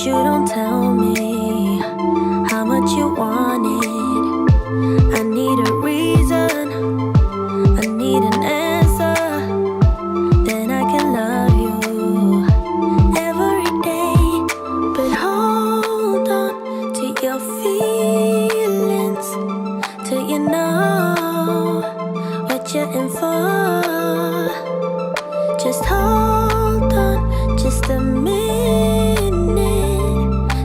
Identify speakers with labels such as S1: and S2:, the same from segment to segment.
S1: you don't tell me how much you want it. I need a reason, I need an answer. Then I can love you every day. But hold on to your feelings till you know what you're in for. Just hold on just a minute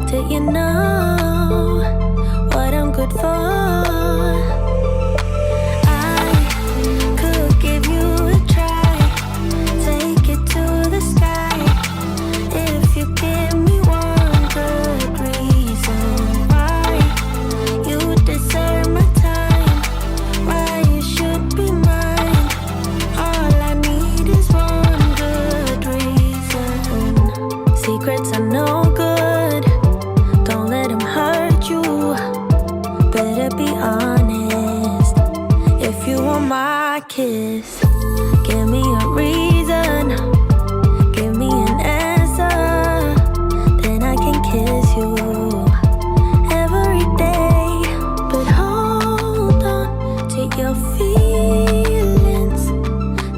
S1: till you know what I'm good for. Secrets are no good, don't let them hurt you. Better be honest. If you want my kiss, give me a reason, give me an answer. Then I can kiss you every day. But hold on to your feelings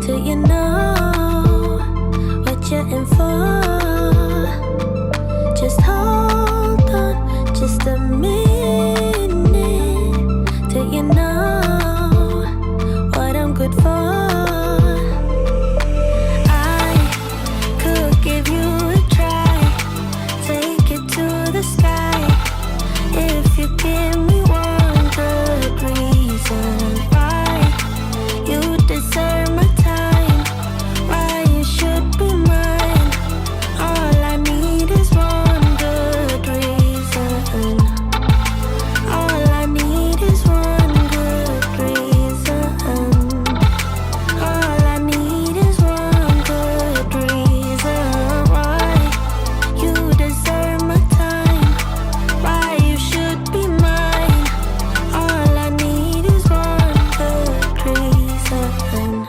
S1: till you know what you're in for. Just hold on just a minute till you know what I'm good for. I could give you a try, take it to the sky. If you give me one good reason why you deserve my time, why you should be mine. All I need is one good reason. All I need is one good reason. All I need is one good reason why you deserve my time, why you should be mine. All I need is one good reason.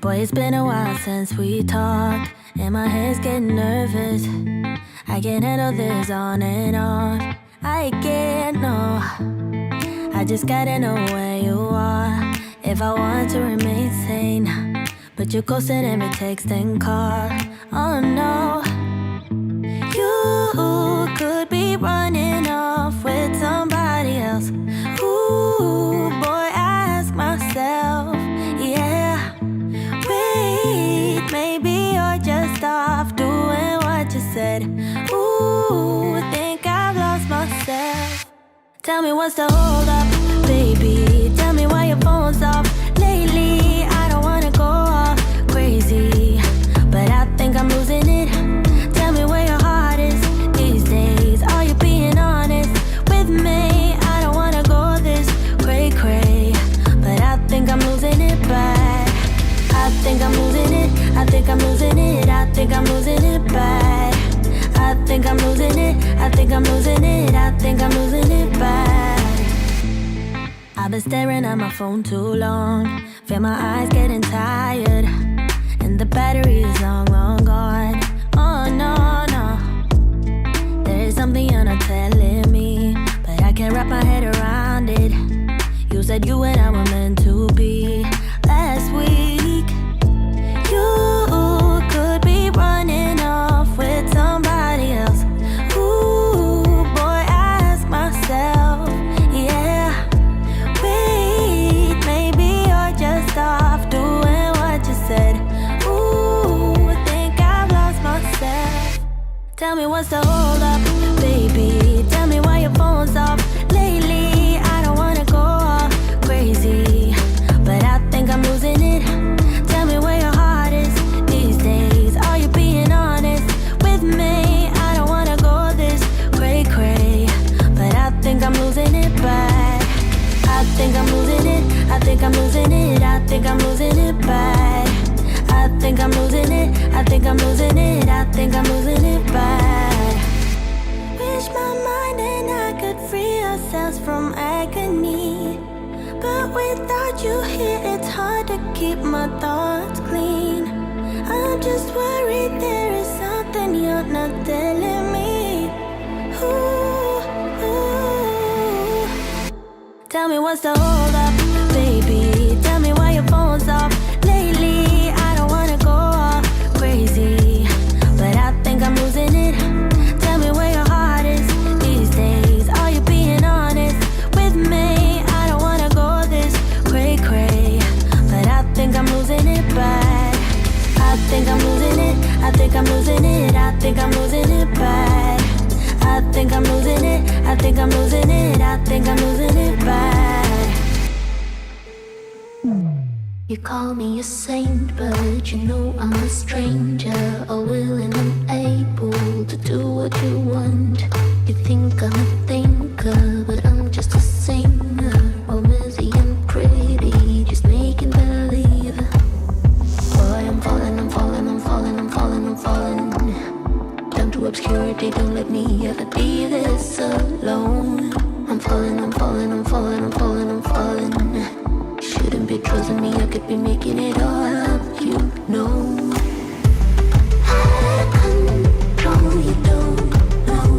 S1: Boy, it's been a while since we talked, and my head's getting nervous. I can't handle this on and off. I can't, no. I just gotta know where you are if I want to remain sane. But you're ghosting every text and call. Oh no, you could be running off with somebody else. Ooh, boy, I ask myself, yeah. Wait, maybe you're just off doing what you said. Ooh, think I've lost myself. Tell me what's the hold up, baby. Tell me why your phone's off lately. I don't wanna go off crazy, but I think I'm losing it. Tell me where your heart is these days. Are you being honest with me? I don't wanna go this cray-cray, but I think I'm losing it bad. I think I'm losing it, I think I'm losing it, I think I'm losing it bad. I think I'm losing it, I think I'm losing it, I think I'm losing it bad. I've been staring at my phone too long, feel my eyes getting tired, and the battery is long, long gone. Oh no, no, there is something you're not telling me, but I can't wrap my head around it. You said you and I were meant to be last week. You could be running off with somebody else. Ooh, boy, I ask myself, yeah. Wait, maybe you're just off doing what you said. Ooh, think I've lost myself. Tell me what's the hold up, baby. Tell me why your phone's off lately. I don't wanna go off crazy, but I think I'm losing it. Tell me where your heart is these days. Are you being honest with me? I don't wanna go this cray-cray, but I think I'm losing it bad. I think I'm losing it, I think I'm losing it, I think I'm losing it bad. I think I'm losing it, I think I'm losing it, I think I'm losing it bad. from agony. But without you here, it's hard to keep my thoughts clean. I'm just worried there is something you're not telling me. Ooh, ooh. Tell me what's the hold up, baby. Tell me why your phone's off lately. I don't wanna go all crazy, but I think I'm losing it. Tell me where your heart is these days. Are you being honest with me? I don't wanna go this cray-cray, but I think I'm losing it bad. I think I'm losing it, I think I'm losing it, I think I'm losing it bad. I think I'm losing it, I think I'm losing it, I think I'm losing it bad.
S2: You call me a saint, but you know I'm a stranger, all willing and able to do what you want. You think I'm a thinker, but I'm just a singer, all messy and pretty, just making believe. Boy, I'm falling, I'm falling, I'm falling, I'm falling, I'm falling down to obscurity. Don't let me ever be this alone. I'm falling, I'm falling, I'm falling, I'm falling, I'm falling. Shouldn't be trusting me, I could be making it all up, you know. I control, you don't know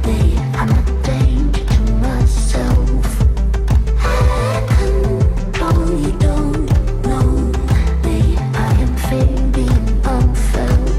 S2: me. I'm a danger to myself. I control, you don't know me. I am fading unfelt.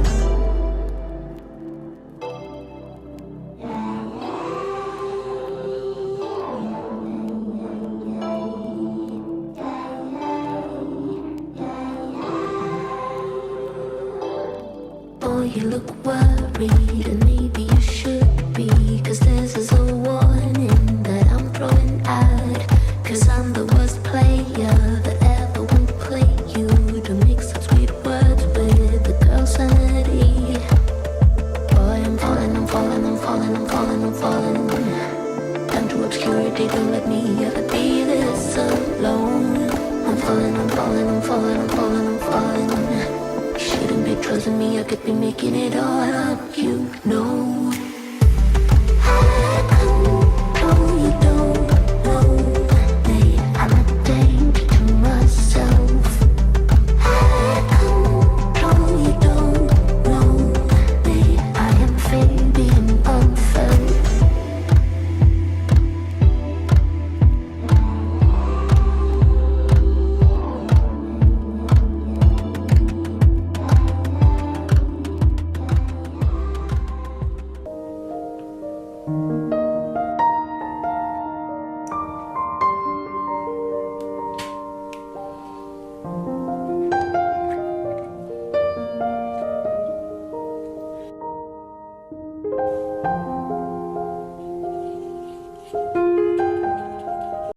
S2: Boy, you look worried, and maybe you should be, 'cause this is a warning that I'm throwing out. 'Cause I'm the worst player that ever won't play you, to mix up sweet words with the girl's sanity. Boy, I'm falling, I'm falling, I'm falling, I'm falling, I'm falling down to obscurity. Don't let me ever be this alone. I'm falling, I'm falling, I'm falling, I'm falling, I'm falling. Shouldn't be trusting me, I could be making it all up, you know.